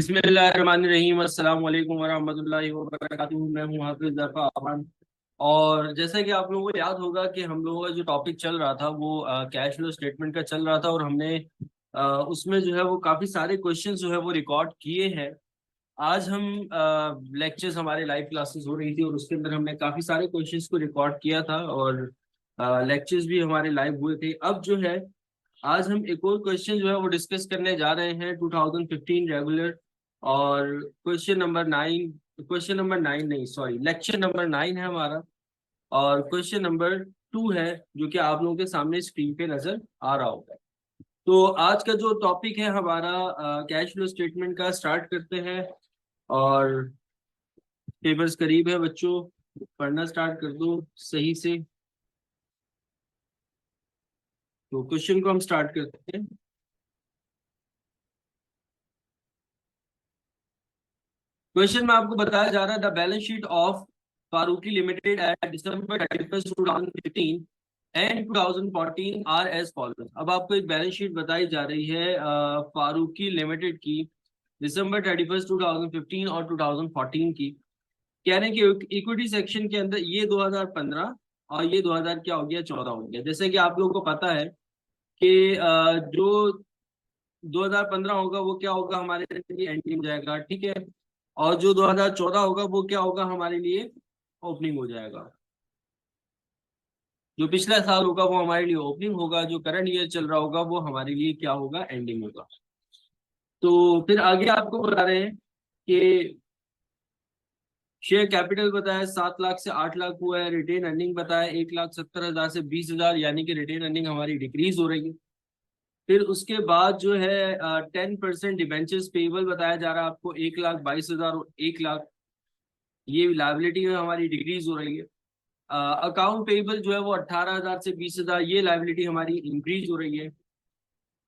बिस्मिल्लाहिर्रहमानिर्रहीम अस्सलाम वालेकुम वरहमतुल्लाहि वबरकातुहू। मैं हूँ हाफिज ज़फ़र अमान। और जैसा कि आप लोगों को याद होगा कि हम लोगों का जो टॉपिक चल रहा था वो कैश फ्लो स्टेटमेंट का चल रहा था, और हमने उसमें जो है वो काफ़ी सारे क्वेश्चंस जो है वो रिकॉर्ड किए हैं। आज हम लेक्चर्स, हमारे लाइव क्लासेस हो रही थी और उसके अंदर हमने काफ़ी सारे क्वेश्चंस को रिकॉर्ड किया था, और लेक्चर्स भी हमारे लाइव हुए थे। अब जो है आज हम एक और क्वेश्चन जो है वो डिस्कस करने जा रहे हैं, 2015 रेगुलर। और क्वेश्चन नंबर नाइन नहीं, सॉरी, लेक्चर नंबर 9 है हमारा। और क्वेश्चन नंबर 2 है, जो कि आप लोगों के सामने स्क्रीन पे नजर आ रहा होगा। तो आज का जो टॉपिक है हमारा कैश फ्लो स्टेटमेंट का, स्टार्ट करते हैं। और पेपर्स करीब है बच्चों, पढ़ना स्टार्ट कर दो सही से। तो क्वेश्चन को हम स्टार्ट करते हैं। क्वेश्चन में आपको बताया जा रहा है, the balance sheet of Farooqui limited at December 31 2015 and 2014 are as follows. अब आपको एक बैलेंस शीट बताई जा रही है फारूकी लिमिटेड की, दिसंबर 31 2015 और 2014 की। कह रहे हैं कि इक्विटी सेक्शन के अंदर ये 2015 और ये 2000 क्या हो गया, 14 हो गया। जैसे कि आप लोगों को पता है कि जो 2015 होगा वो क्या होगा, हमारे लिए एंडिंग हो जाएगा, ठीक है। और जो 2014 होगा वो क्या होगा, हमारे लिए ओपनिंग हो जाएगा। जो पिछला साल होगा वो हमारे लिए ओपनिंग होगा, जो करंट ईयर चल रहा होगा वो हमारे लिए क्या होगा, एंडिंग होगा। तो फिर आगे आपको बता रहे हैं कि शेयर कैपिटल बताया 7 लाख से 8 लाख हुआ है। रिटेन अर्निंग बताया 1,70,000 से 20,000, यानी कि रिटेन अर्निंग हमारी डिक्रीज हो रही है। फिर उसके बाद जो है 10% डिबेंचर्स पेबल बताया जा रहा है आपको, 1,22,000 और 1 लाख। ये लाइबिलिटी है हमारी, डिक्रीज हो रही है। अकाउंट पेबल जो है वो 18,000 से 20,000, ये लाइबिलिटी हमारी इंक्रीज हो रही है।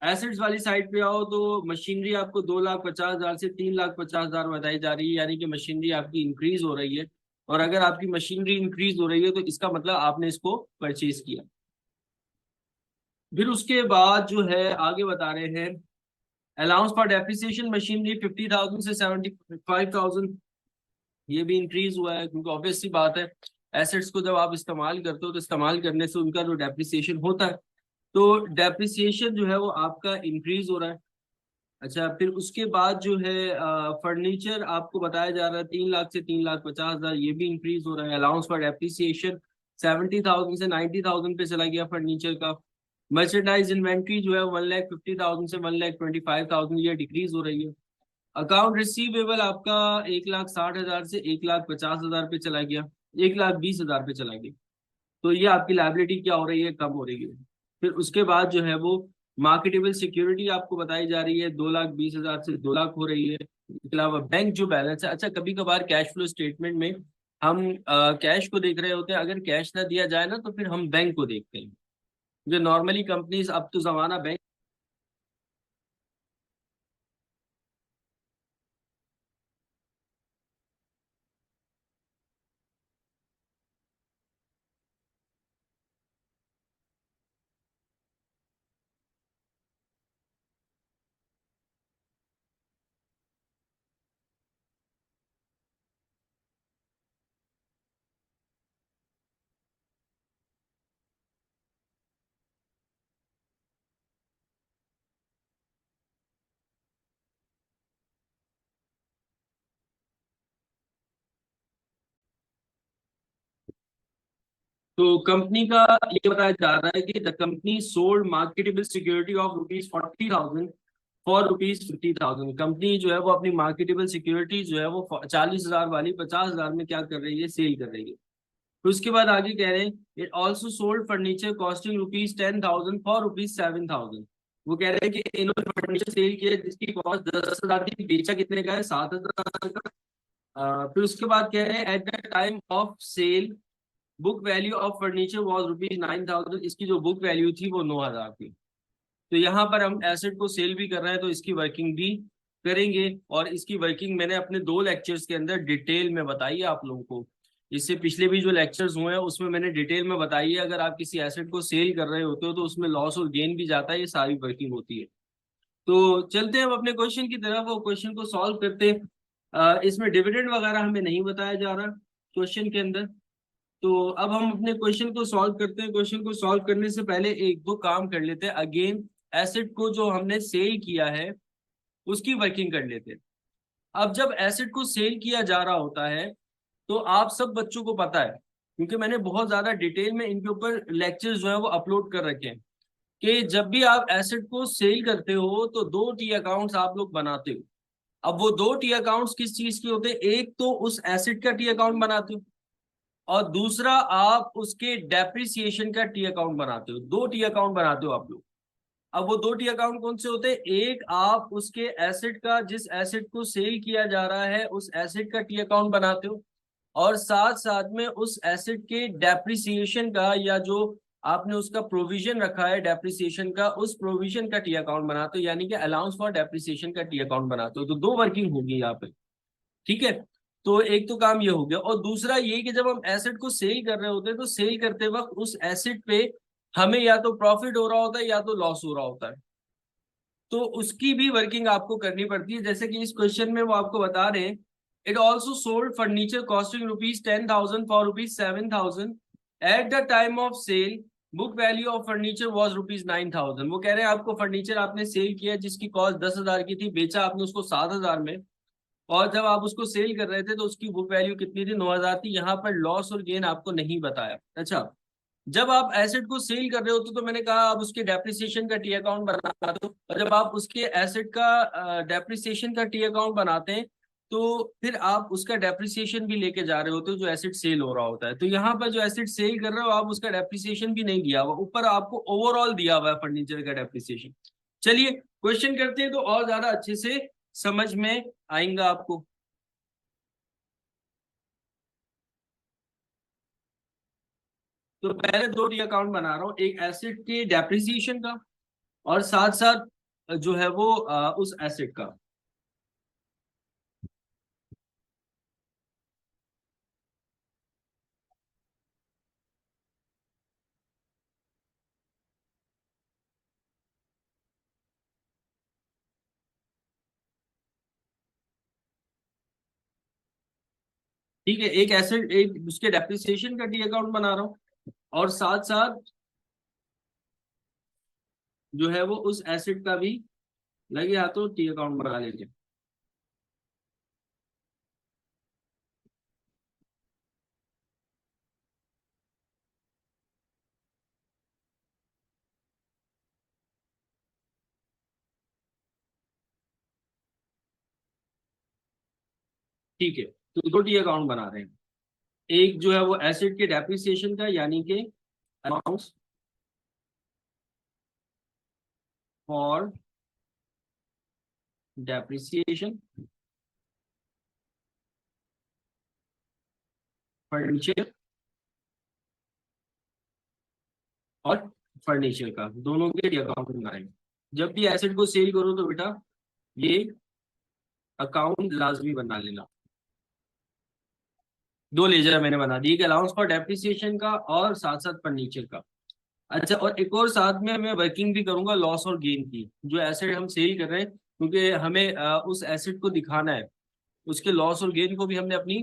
एसेट्स वाली साइड पे आओ तो मशीनरी आपको 2,50,000 से 3,50,000 बताई जा रही है, यानी कि मशीनरी आपकी इंक्रीज हो रही है। और अगर आपकी मशीनरी इंक्रीज हो रही है तो इसका मतलब आपने इसको परचेज किया। फिर उसके बाद जो है आगे बता रहे हैं, अलाउंस फॉर डेप्रिसिएशन मशीनरी 50,000 से 75,000, ये भी इंक्रीज हुआ है, क्योंकि ऑब्वियस सी बात है, एसेट्स को जब आप इस्तेमाल करते हो तो इस्तेमाल करने से उनका जो डेप्रिसिएशन होता है, तो डेप्रिसिएशन जो है वो आपका इंक्रीज हो रहा है। अच्छा, फिर उसके बाद जो है फर्नीचर आपको बताया जा रहा है 3 लाख से 3,50,000, ये भी इंक्रीज हो रहा है। अलाउंस फॉर डेप्रिसिएशन 70,000 से 90,000 पे चला गया फर्नीचर का। मर्चेंडाइज इन्वेंट्री जो है 1,50,000 से 1,25,000, ये डिक्रीज हो रही है। अकाउंट रिसीवेबल आपका 1,60,000 से 1,50,000 पे चला गया, 1,20,000 पे चला गया। तो ये आपकी लाइबिलिटी क्या हो रही है, कम हो रही है। फिर उसके बाद जो है वो मार्केटेबल सिक्योरिटी आपको बताई जा रही है, 2,20,000 से 2 लाख हो रही है। इसके अलावा बैंक जो बैलेंस है, अच्छा कभी कभार कैश फ्लो स्टेटमेंट में हम कैश को देख रहे होते हैं, अगर कैश ना दिया जाए ना तो फिर हम बैंक को देखते हैं। जो नॉर्मली कंपनीज, अब तो जमाना बैंक। तो कंपनी का ये बताया जा रहा है कि the company sold marketable security of ₹40,000 for ₹50,000। Company जो है वो अपनी मार्केटेबल सिक्योरिटी जो है वो 40,000 वाली 50,000 में क्या कर रही है, सेल कर रही है। फिर उसके बाद आगे कह रहे हैं, it also sold furniture costing ₹10,000 for ₹7,000। वो कह रहे हैं कि इन्होंने फर्नीचर सेल किया जिसकी कॉस्ट 10,000 थी, बेचा कितने का है, 7,000 का। फिर उसके बाद कह रहे हैं, eight the time of sale book value of furniture was ₹9,000। इसकी जो बुक वैल्यू थी वो 9,000 थी। तो यहाँ पर हम एसेट को सेल भी कर रहे हैं तो इसकी वर्किंग भी करेंगे, और इसकी वर्किंग मैंने अपने 2 लेक्चर्स के अंदर डिटेल में बताई है आप लोगों को। इससे पिछले भी जो लेक्चर्स हुए हैं उसमें मैंने डिटेल में बताई है, अगर आप किसी एसेट को सेल कर रहे होते हो तो उसमें लॉस और गेन भी जाता है, ये सारी वर्किंग होती है। तो चलते हैं अब अपने क्वेश्चन की तरफ, वो क्वेश्चन को सॉल्व करते हैं। इसमें डिविडेंड वगैरह हमें नहीं बताया जा रहा क्वेश्चन के अंदर। तो अब हम अपने क्वेश्चन को सॉल्व करते हैं। क्वेश्चन को सॉल्व करने से पहले एक दो काम कर लेते हैं। अगेन एसेट को जो हमने सेल किया है उसकी वर्किंग कर लेते हैं। अब जब एसेट को सेल किया जा रहा होता है तो आप सब बच्चों को पता है, क्योंकि मैंने बहुत ज्यादा डिटेल में इनके ऊपर लेक्चर्स जो है वो अपलोड कर रखे हैं, कि जब भी आप एसेट को सेल करते हो तो दो टी अकाउंट्स आप लोग बनाते हो। अब वो दो टी अकाउंट्स किस चीज के होते हैं? एक तो उस एसेट का टी अकाउंट बनाते हो, और दूसरा आप उसके डेप्रिसिएशन का टी अकाउंट बनाते हो। दो टी अकाउंट बनाते हो आप लोग। अब वो दो टी अकाउंट कौन से होते हैं? एक आप उसके एसेट का, जिस एसेट को सेल किया जा रहा है उस एसेट का टी अकाउंट बनाते हो, और साथ साथ में उस एसेट के डेप्रिसिएशन का, या जो आपने उसका प्रोविजन रखा है डेप्रिसिएशन का, उस प्रोविजन का टी अकाउंट बनाते हो, यानी कि अलाउंस फॉर डेप्रिसिएशन का टी अकाउंट बनाते हो। तो दो वर्किंग होगी यहाँ पे। ठीक है। तो एक तो काम ये हो गया, और दूसरा ये कि जब हम एसेट को सेल कर रहे होते हैं तो सेल करते वक्त उस एसेट पे हमें या तो प्रॉफिट हो रहा होता है या तो लॉस हो रहा होता है। तो उसकी भी वर्किंग आपको करनी पड़ती है। जैसे कि इस क्वेश्चन में वो आपको बता रहे हैं, it also sold furniture costing ₹10,000 for ₹7,000 at the time of sale. Book value of furniture was ₹9,000। वो कह रहे हैं आपको फर्नीचर आपने सेल किया जिसकी कॉस्ट 10,000 की थी, बेचा आपने उसको 7,000 में, और जब आप उसको सेल कर रहे थे तो उसकी बुक वैल्यू कितनी थी? 9,000 थी। यहाँ पर लॉस और गेन आपको नहीं बताया। अच्छा, जब आप एसेट को सेल कर रहे होते तो मैंने कहा आप उसके डेप्रिसिएशन का टी अकाउंट बना दो, और जब आप उसके एसेट का डेप्रिसिएशन का टी अकाउंट बनाते हैं तो फिर आप उसका डेप्रिसिएशन भी लेके जा रहे होते हो जो एसेट सेल हो रहा होता है। तो यहाँ पर जो एसेट सेल कर रहे हो आप, उसका डेप्रिसिएशन भी नहीं दिया हुआ, ऊपर आपको ओवरऑल दिया हुआ है फर्नीचर का डेप्रिसिएशन। चलिए क्वेश्चन करते हैं तो और ज्यादा अच्छे से समझ में आएगा आपको। तो पहले दो टी अकाउंट बना रहा हूँ, एक एसेट के डेप्रिसिएशन का और साथ साथ जो है वो उस एसेट का। ठीक है, एक एसेट, एक उसके डेप्रिसिएशन का टी अकाउंट बना रहा हूँ, और साथ साथ जो है वो उस एसेट का भी लगे हाथों टी अकाउंट बना लेंगे। ठीक है, तो दो टी अकाउंट बना रहे हैं। एक जो है वो एसेट के डेप्रिसिएशन का, यानी कि अमाउंट्स फॉर डेप्रिसिएशन फर्नीचर, और फर्नीचर का, दोनों के टी अकाउंट बनाएंगे। जब भी एसेट को सेल करो तो बेटा ये अकाउंट लाजमी बना लेना। दो लेजर मैंने बना दिए, अलाउंस फॉर डेप्रिसिएशन का और साथ साथ फर्नीचर का। अच्छा, और एक और साथ में मैं वर्किंग भी करूंगा लॉस और गेन की, जो एसेट हम सेल कर रहे हैं, क्योंकि हमें उस एसेट को दिखाना है, उसके लॉस और गेन को भी हमने अपनी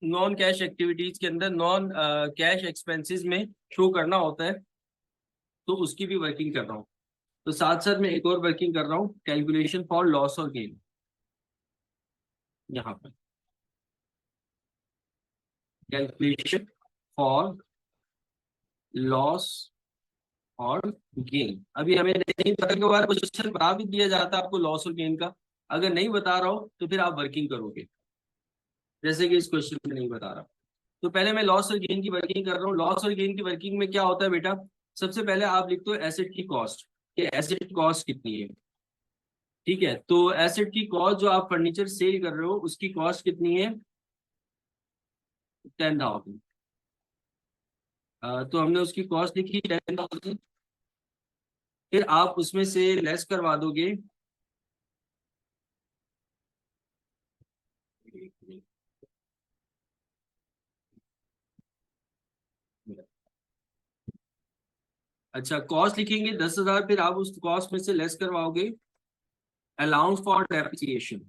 नॉन कैश एक्टिविटीज के अंदर, नॉन कैश एक्सपेंसेस में शो करना होता है। तो उसकी भी वर्किंग कर रहा हूँ। तो साथ साथ मैं एक और वर्किंग कर रहा हूँ, कैलकुलेशन फॉर लॉस और गेन, यहाँ पर कैलकुलेशन फॉर लॉस और गेन। अभी हमें नहीं पता के बाद क्वेश्चन बता भी दिया जाता है आपको लॉस और गेन का। अगर नहीं बता रहा हो तो फिर आप वर्किंग करोगे, जैसे कि इस क्वेश्चन में नहीं बता रहा। तो पहले मैं लॉस और गेन की वर्किंग कर रहा हूँ। लॉस और गेन की वर्किंग में क्या होता है बेटा? सबसे पहले आप लिखते हो एसेट की कॉस्ट, कि एसेट कॉस्ट कितनी है। ठीक है, तो एसेट की कॉस्ट, जो आप फर्नीचर सेल कर रहे हो उसकी कॉस्ट कितनी है? 10,000। तो हमने उसकी कॉस्ट लिखी 10,000। फिर आप उसमें से लेस करवा दोगे, अच्छा, कॉस्ट लिखेंगे 10,000, फिर आप उस कॉस्ट में से लेस करवाओगे अलाउंस फॉर डेप्रिसिएशन।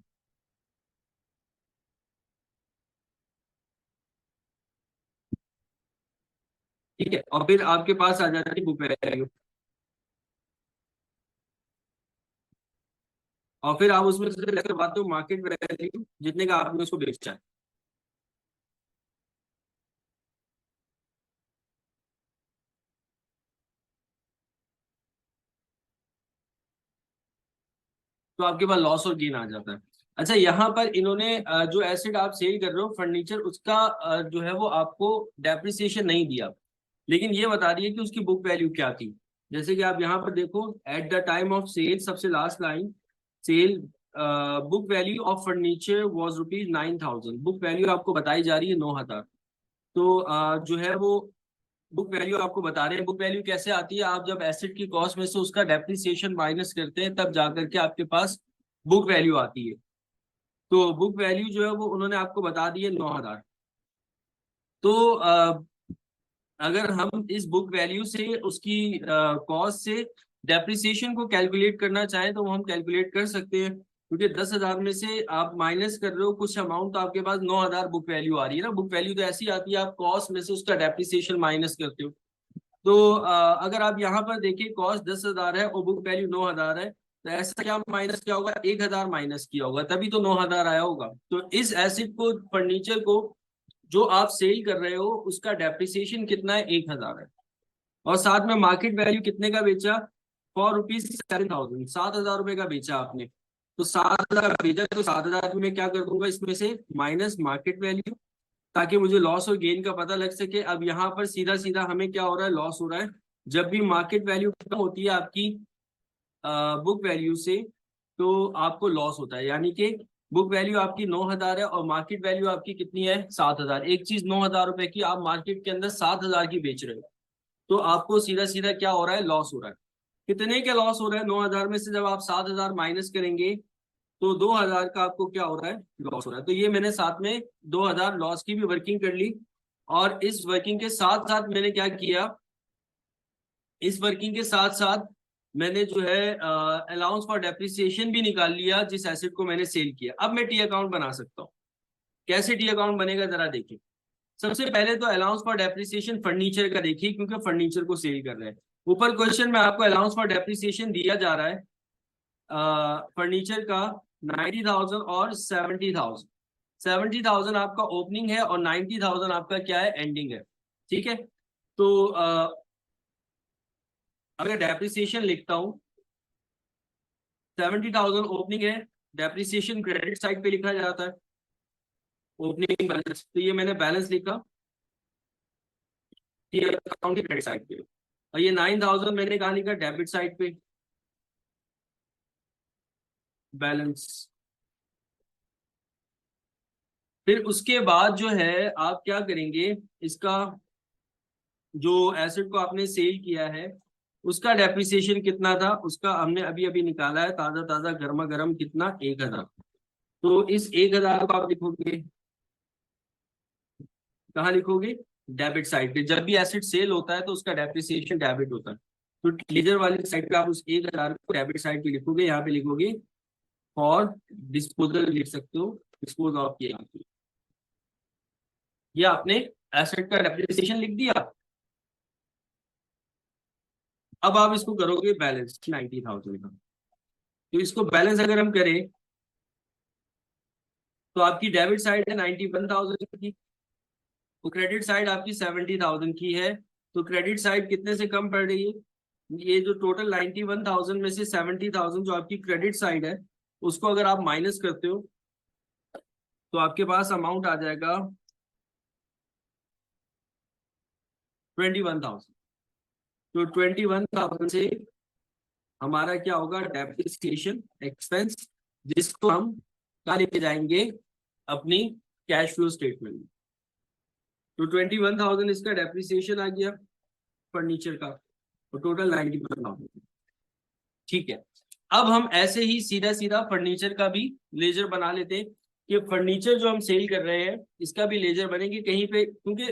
ठीक है, और फिर आपके पास आ जाती है बुक वैल्यू, और फिर आप उसमें से लेस करवाते हो मार्केट वैल्यू जितने का आपने उसको बेचा है। तो आपके पास लॉस और गेन आ जाता है। अच्छा, यहाँ पर इन्होंने जो एसेट आप सेल कर रहे हो फर्नीचर, उसका जो है वो आपको डेप्रिसिएशन नहीं दिया, लेकिन ये बता रही है कि उसकी बुक वैल्यू क्या थी। जैसे कि आप यहाँ पर देखो, at the time of sale, सबसे last line, sale book value of furniture was ₹9,000। Book value आपको बताई जा रही है 9,000। तो जो है वो बुक वैल्यू आपको बता रहे हैं। बुक वैल्यू कैसे आती है, आप जब एसेट की कॉस्ट में से उसका डेप्रिसिएशन माइनस करते हैं तब जाकर के आपके पास बुक वैल्यू आती है। तो बुक वैल्यू जो है वो उन्होंने आपको बता दी है 9,000। तो अगर हम इस बुक वैल्यू से उसकी कॉस्ट से डेप्रिसिएशन को कैलकुलेट करना चाहें तो वो हम कैलकुलेट कर सकते हैं, क्योंकि 10,000 में से आप माइनस कर रहे हो कुछ अमाउंट, तो आपके पास 9,000 बुक वैल्यू आ रही है ना। बुक वैल्यू तो ऐसी आती है, आप कॉस्ट में से उसका डेप्रिसिएशन माइनस करते हो। तो अगर आप यहाँ पर देखिए, कॉस्ट 10,000 है और बुक वैल्यू 9,000 है, तो ऐसा क्या माइनस किया होगा, 1,000 माइनस किया होगा, तभी तो 9,000 आया होगा। तो इस एसेट को, फर्नीचर को जो आप सेल कर रहे हो, उसका डेप्रिसिएशन कितना है, 1,000 है। और साथ में मार्केट वैल्यू कितने का बेचा, ₹4,7,000, 7,000 का बेचा आपने। तो 7,000 का बेचा, तो 7,000 में क्या कर दूंगा, इसमें से माइनस मार्केट वैल्यू, ताकि मुझे लॉस और गेन का पता लग सके। अब यहाँ पर सीधा सीधा हमें क्या हो रहा है, लॉस हो रहा है। जब भी मार्केट वैल्यू कम होती है आपकी बुक वैल्यू से, तो आपको लॉस होता है। यानी कि बुक वैल्यू आपकी 9,000 है और मार्केट वैल्यू आपकी कितनी है, 7,000। एक चीज 9,000 रुपए की आप मार्केट के अंदर 7,000 की बेच रहे हो, तो आपको सीधा सीधा क्या हो रहा है, लॉस हो रहा है। कितने का लॉस हो रहा है, 9,000 में से जब आप 7,000 माइनस करेंगे तो 2,000 का आपको क्या हो रहा है, लॉस हो रहा है। तो ये मैंने साथ में 2,000 लॉस की भी वर्किंग कर ली। और इस वर्किंग के साथ साथ मैंने क्या किया, इस वर्किंग के साथ साथ मैंने जो है अलाउंस फॉर डेप्रिसिएशन भी निकाल लिया जिस एसेट को मैंने सेल किया। अब मैं टी अकाउंट बना सकता हूँ। कैसे टी अकाउंट बनेगा, जरा देखिए। सबसे पहले तो अलाउंस फॉर डेप्रिसिएशन फर्नीचर का देखिए, क्योंकि फर्नीचर को सेल कर रहे हैं। ऊपर क्वेश्चन में आपको अलाउंस फॉर डेप्रिसिएशन दिया जा रहा है फर्नीचर का 90,000 और 70,000। 70,000 आपका ओपनिंग है और 90,000 आपका क्या है, एंडिंग है। ठीक है, तो अगर डेप्रिसिएशन लिखता हूँ, 70,000 ओपनिंग है, डेप्रिसिएशन क्रेडिट साइड पे लिखा जाता है, ओपनिंग बैलेंस। तो ये मैंने बैलेंस लिखा कि अकाउंट की क्रेडिट साइड पे, और ये 9,000 मैंने कहा लिखा डेबिट साइड पे, बैलेंस। फिर उसके बाद जो है आप क्या करेंगे, इसका जो एसेट को आपने सेल किया है उसका डेप्रिसिएशन कितना था, उसका हमने अभी अभी निकाला है, ताजा ताजा गर्मा गर्म, कितना, 1,000। तो इस 1,000 को आप लिखोगे, कहाँ लिखोगे, डेबिट साइड पे। जब भी एसेट सेल होता है तो उसका डेप्रिसिएशन डेबिट होता है, तो लीजर वाली साइड पे आप उस 1,000 को डेबिट साइड पे लिखोगे। यहाँ पे लिखोगे फॉर डिस्पोजल, लिख सकते हो, डिस्पोज ऑफ किया, ये आपने एसेट का डेप्रिसिएशन लिख दिया। अब आप इसको करोगे बैलेंस 90,000 का। तो इसको बैलेंस अगर हम करें तो आपकी डेबिट साइड है 91,000 की, तो क्रेडिट साइड आपकी 70,000 की है। तो क्रेडिट साइड कितने से कम पड़ रही है, ये जो टोटल 91,000 में से 70,000 जो आपकी क्रेडिट साइड है, उसको अगर आप माइनस करते हो तो आपके पास अमाउंट आ जाएगा 21,000। तो 21,000 से हमारा क्या होगा, डेप्रिसिएशन एक्सपेंस, जिसको हम कहाँ लेके जाएंगे, अपनी कैश फ्लो स्टेटमेंट में। तो 21,000 इसका डेप्रिसिएशन आ गया फर्नीचर का, तो टोटल 91,000। ठीक है, अब हम ऐसे ही सीधा सीधा फर्नीचर का भी लेजर बना लेते हैं कि फर्नीचर जो हम सेल कर रहे हैं इसका भी लेजर बनेगी कहीं पे, क्योंकि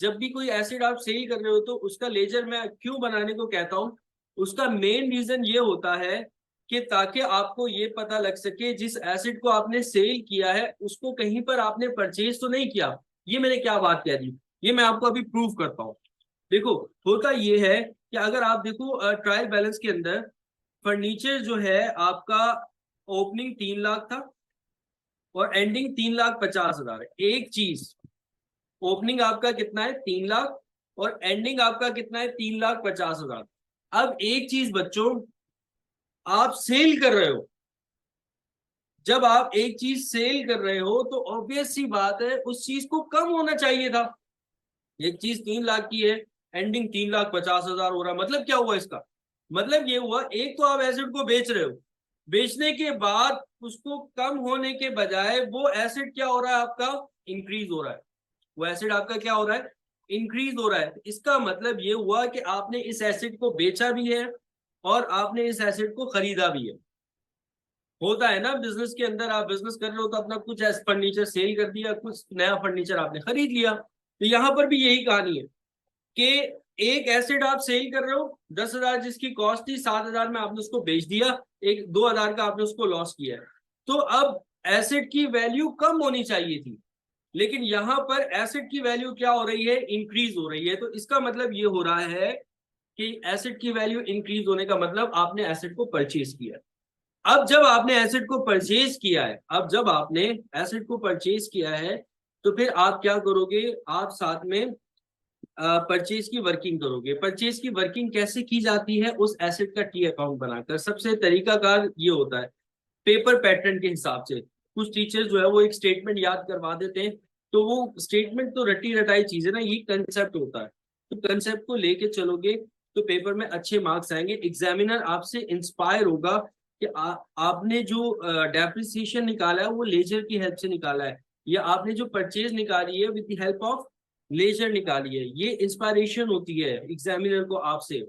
जब भी कोई एसिड आप सेल कर रहे हो तो उसका लेजर मैं क्यों बनाने को कहता हूँ, उसका मेन रीजन ये होता है कि ताकि आपको ये पता लग सके जिस एसिड को आपने सेल किया है उसको कहीं पर आपने परचेज तो नहीं किया। ये मैंने क्या बात कह दी, ये मैं आपको अभी प्रूव करता हूँ। देखो, होता ये है कि अगर आप देखो ट्रायल बैलेंस के अंदर फर्नीचर जो है आपका ओपनिंग 3 लाख था और एंडिंग 3,50,000 है। एक चीज, ओपनिंग आपका कितना है 3 लाख और एंडिंग आपका कितना है 3,50,000। अब एक चीज बच्चों, आप सेल कर रहे हो, जब आप एक चीज सेल कर रहे हो तो ऑब्वियस सी बात है उस चीज को कम होना चाहिए था। एक चीज 3 लाख की है, एंडिंग 3,50,000 हो रहा है, मतलब क्या हुआ इसका, मतलब ये हुआ एक तो आप एसेट को बेच रहे हो, बेचने के बाद उसको कम होने के बजाय वो एसेट क्या हो रहा है आपका, इंक्रीज हो रहा है। वो एसेट आपका क्या हो रहा है, इंक्रीज हो रहा है। इसका मतलब ये हुआ कि आपने इस एसेट को बेचा भी है और आपने इस एसेट को खरीदा भी है। होता है ना बिजनेस के अंदर, आप बिजनेस कर रहे हो तो अपना कुछ फर्नीचर सेल कर दिया, कुछ नया फर्नीचर आपने खरीद लिया। तो यहां पर भी यही कहानी है कि एक एसेट आप सेल कर रहे हो 10,000 जिसकी कॉस्ट थी, 7,000 में आपने उसको बेच दिया, एक 2,000 का आपने उसको लॉस किया है। तो अब एसेट की वैल्यू कम होनी चाहिए थी, लेकिन यहां पर एसेट की वैल्यू क्या हो रही है, इंक्रीज हो रही है। तो इसका मतलब ये हो रहा है कि एसेट की वैल्यू इंक्रीज होने का मतलब आपने एसेट को परचेज किया। अब जब आपने एसेट को परचेज किया है, अब जब आपने एसेट को परचेज किया है तो फिर आप क्या करोगे, आप साथ में परचेज की वर्किंग करोगे। परचेज की वर्किंग कैसे की जाती है, उस एसेट का टी अकाउंट बनाकर। सबसे तरीकाकार ये होता है पेपर पैटर्न के हिसाब से। कुछ टीचर्स जो है वो एक स्टेटमेंट याद करवा देते हैं, तो वो स्टेटमेंट तो रटी रटाई चीज है ना, ये कंसेप्ट होता है। तो कंसेप्ट को लेके चलोगे तो पेपर में अच्छे मार्क्स आएंगे। एग्जामिनर आपसे इंस्पायर होगा कि आपने जो डेप्रिसिएशन निकाला है वो लेजर की हेल्प से निकाला है, या आपने जो परचेज निकाली है with the help of ledger निकाली है। ये इंस्पायरेशन होती है एग्जामिनर को आपसे।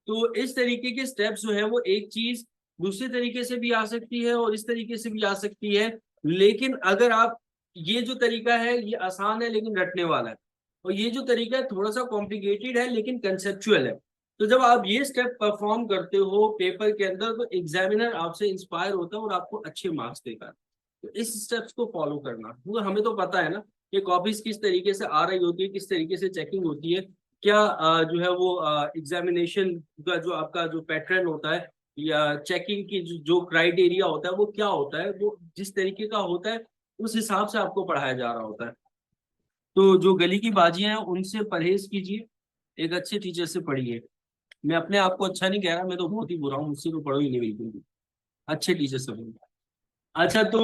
तो इस तरीके के स्टेप्स जो है वो एक चीज दूसरे तरीके से भी आ सकती है और इस तरीके से भी आ सकती है। लेकिन अगर आप, ये जो तरीका है ये आसान है लेकिन रटने वाला है, और ये जो तरीका है थोड़ा सा कॉम्प्लिकेटेड है लेकिन कंसेप्चुअल है। तो जब आप ये स्टेप परफॉर्म करते हो पेपर के अंदर तो एग्जामिनर आपसे इंस्पायर होता है और आपको अच्छे मार्क्स देगा। तो इस स्टेप्स को फॉलो करना, वो हमें तो पता है ना कि कॉपीज किस तरीके से आ रही होती है, किस तरीके से चेकिंग होती है, क्या जो है वो एग्जामिनेशन का जो आपका जो पैटर्न होता है या चेकिंग की जो क्राइटेरिया होता है वो क्या होता है, वो जिस तरीके का होता है उस हिसाब से आपको पढ़ाया जा रहा होता है। तो जो गली की बाजियां हैं उनसे परहेज कीजिए, एक अच्छे टीचर से पढ़िए। मैं अपने आप को अच्छा नहीं कह रहा, मैं तो बहुत ही बुरा हूँ, मुझसे तो पढ़ो ही नहीं बिल्कुल भी। अच्छे टीचर से पढ़िए। अच्छा तो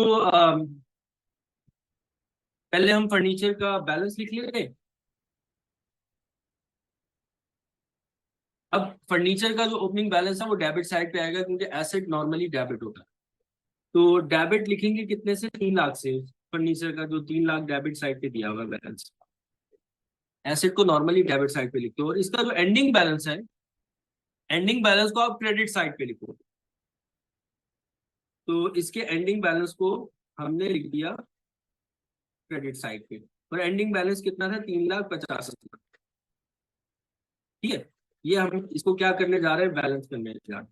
पहले हम फर्नीचर का बैलेंस लिख लेंगे। अब फर्नीचर का जो ओपनिंग बैलेंस है वो डेबिट साइड पे आएगा क्योंकि एसेट नॉर्मली डेबिट होता है। तो डेबिट लिखेंगे कितने से, 3 लाख से। फर्नीचर का जो 3 लाख डेबिट साइड पे दिया हुआ बैलेंस, एसेट को नॉर्मली डेबिट साइड पे लिखते हो। और इसका जो एंडिंग बैलेंस है, एंडिंग बैलेंस को आप क्रेडिट साइड पे लिखो। तो इसके एंडिंग बैलेंस को हमने लिख दिया क्रेडिट साइड पे। और एंडिंग बैलेंस कितना था, 3,50,000। ठीक है, ये हम इसको क्या करने जा रहे हैं, बैलेंस करने जा रहे हैं।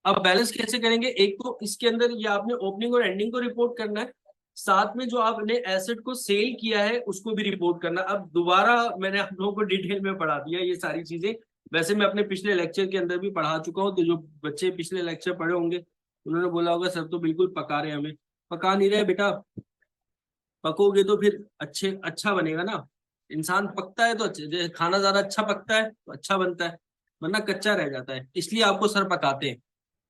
अब बैलेंस कैसे करेंगे, एक तो इसके अंदर ये आपने ओपनिंग और एंडिंग को रिपोर्ट करना है, साथ में जो आपने एसेट को सेल किया है उसको भी रिपोर्ट करना। अब दोबारा मैंने आप लोगों को डिटेल में पढ़ा दिया ये सारी चीजें। वैसे मैं अपने पिछले लेक्चर के अंदर भी पढ़ा चुका हूँ, तो जो बच्चे पिछले लेक्चर पढ़े होंगे उन्होंने बोला होगा सर तो बिल्कुल पका रहे हैं हमें। पका नहीं रहे बेटा, पकोगे तो फिर अच्छा बनेगा ना। इंसान पकता है तो अच्छे, खाना ज्यादा अच्छा पकता है तो अच्छा बनता है, वरना कच्चा रह जाता है। इसलिए आपको सर पकाते हैं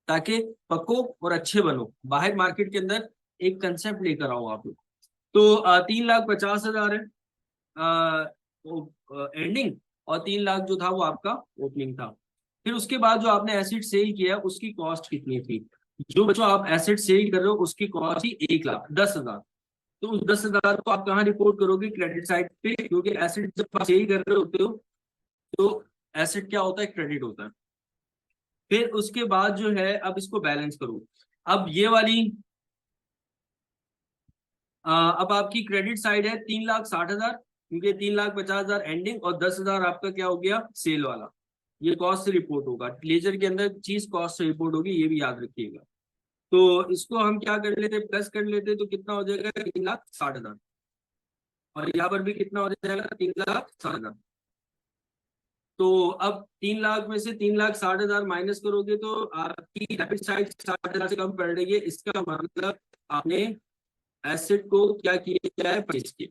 ताकि पको और अच्छे बनो। बाहर मार्केट के अंदर एक कंसेप्ट लेकर आओ आप लोग। तो 3,50,000 है एंडिंग, और 3 लाख जो था वो आपका ओपनिंग था। फिर उसके बाद जो आपने एसिड सेल किया उसकी कॉस्ट कितनी थी, जो बच्चों आप एसिड सेल कर रहे हो उसकी कॉस्ट थी 1,10,000। तो उस 10,000 को आप कहाँ रिपोर्ट करोगे, क्रेडिट साइड पे, क्योंकि एसिड जब आप सेल कर रहे होते हो तो एसिड क्या होता है, क्रेडिट होता है। फिर उसके बाद जो है अब इसको बैलेंस करो। अब ये वाली अब आपकी क्रेडिट साइड है 3,60,000, क्योंकि 3,50,000 एंडिंग और 10,000 आपका क्या हो गया सेल वाला। ये कॉस्ट से रिपोर्ट होगा, लेजर के अंदर चीज कॉस्ट से रिपोर्ट होगी, ये भी याद रखिएगा। तो इसको हम क्या कर लेते, प्लस कर लेते, तो कितना हो जाएगा 3,60,000, और यहाँ पर भी कितना हो जाएगा 3,60,000। तो अब 3 लाख में से 3,60,000 माइनस करोगे तो आपकी डेबिट साइड 60,000 से कम पड़ रही है, इसका मतलब आपने एसेट को क्या किया है, परचेज किया।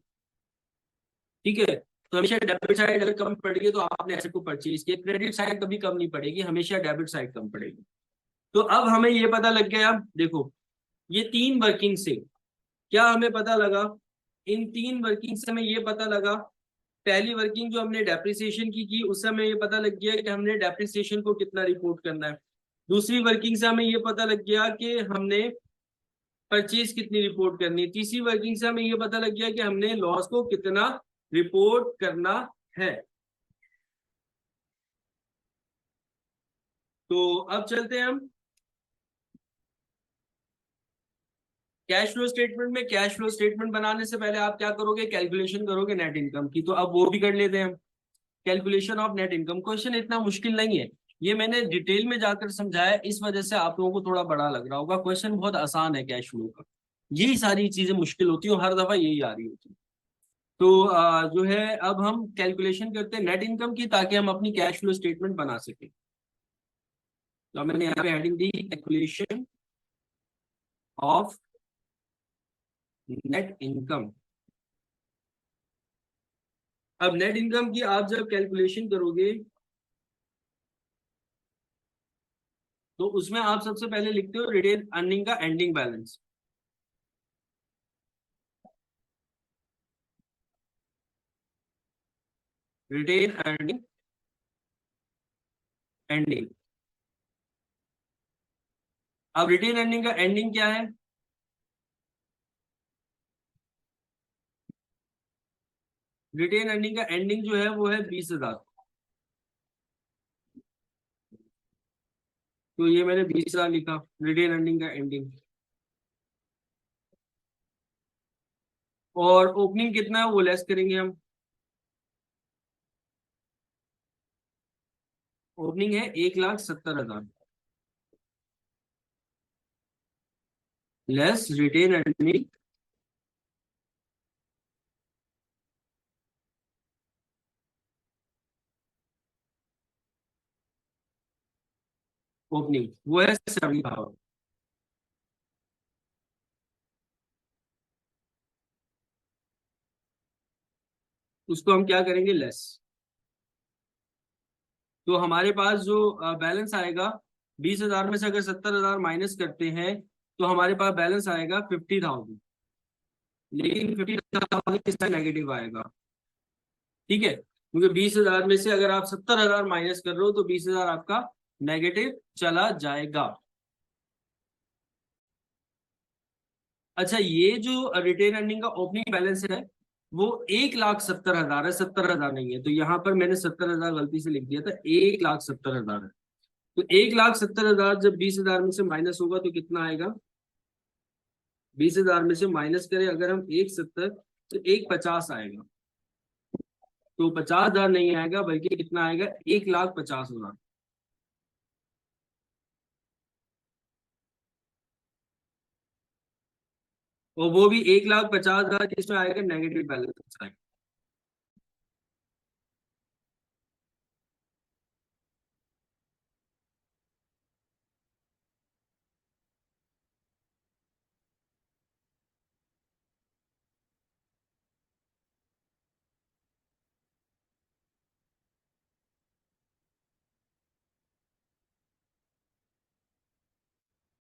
ठीक है, तो हमेशा डेबिट साइड अगर कम पड़ेगी तो आपने एसेट को परचेज किया, क्रेडिट साइड कभी कम नहीं पड़ेगी, हमेशा डेबिट साइड कम पड़ेगी। तो अब हमें ये पता लग गया, देखो ये 3 वर्किंग से क्या हमें पता लगा, इन 3 वर्किंग से हमें ये पता लगा, पहली वर्किंग जो हमने डेप्रिसिएशन की उससे हमें ये पता लग गया कि हमने डेप्रिसिएशन को कितना रिपोर्ट करना है। दूसरी वर्किंग से हमें ये पता लग गया कि हमने परचेज कितनी रिपोर्ट करनी है। तीसरी वर्किंग से हमें ये पता लग गया कि हमने लॉस को कितना रिपोर्ट करना है। तो अब चलते हैं हम कैश फ्लो स्टेटमेंट में। कैश फ्लो स्टेटमेंट बनाने से पहले आप क्या करोगे, कैलकुलेशन करोगे नेट इनकम की। तो अब वो भी कर लेते हैं हम, calculation of net income. Question इतना मुश्किल नहीं है, ये मैंने डिटेल में जाकर समझाया, इस वजह से आप लोगों को थोड़ा बड़ा लग रहा होगा। क्वेश्चन बहुत आसान है कैश फ्लो का, यही सारी चीजें मुश्किल होती है, हर दफा यही आ रही होती है। तो जो है अब हम कैलकुलेशन करते हैं नेट इनकम की, ताकि हम अपनी कैश फ्लो स्टेटमेंट बना सकें। तो मैंने यहाँ पे heading the calculation of net income. अब नेट इनकम की आप जब कैलकुलेशन करोगे तो उसमें आप सबसे पहले लिखते हो रिटेन अर्निंग का ending balance. Retain earning ending. अब रिटेन अर्निंग का एंडिंग क्या है, रिटेन अर्निंग का एंडिंग जो है वो है 20,000। तो ये मैंने 20,000 लिखा रिटेन अर्निंग का एंडिंग। और ओपनिंग कितना है वो लेस करेंगे हम, ओपनिंग है 1,70,000 लेस रिटेन अर्निंग ओपनिंग, वो है 70,000। उसको हम क्या करेंगे लेस। तो हमारे पास जो बैलेंस आएगा 20,000 में से अगर 70,000 माइनस करते हैं तो हमारे पास बैलेंस आएगा 50,000। लेकिन 50,000 किस तरह नेगेटिव आएगा, ठीक है, क्योंकि 20,000 में से अगर आप 70,000 माइनस कर रहे हो तो 20,000 आपका नेगेटिव चला जाएगा। अच्छा, ये जो रिटेन अर्निंग का ओपनिंग बैलेंस है वो 1,70,000 है, 70,000 नहीं है। तो यहाँ पर मैंने 70,000 गलती से लिख दिया था, 1,70,000 है। तो 1,70,000 जब 20,000 में से माइनस होगा तो कितना आएगा, 20,000 में से माइनस करें अगर हम 1,70 तो 1,50 आएगा। तो 50,000 नहीं आएगा, बल्कि कितना आएगा 1,50,000। और वो भी 1,50,000 किसमें आएगा, नेगेटिव बैलेंस आएगा।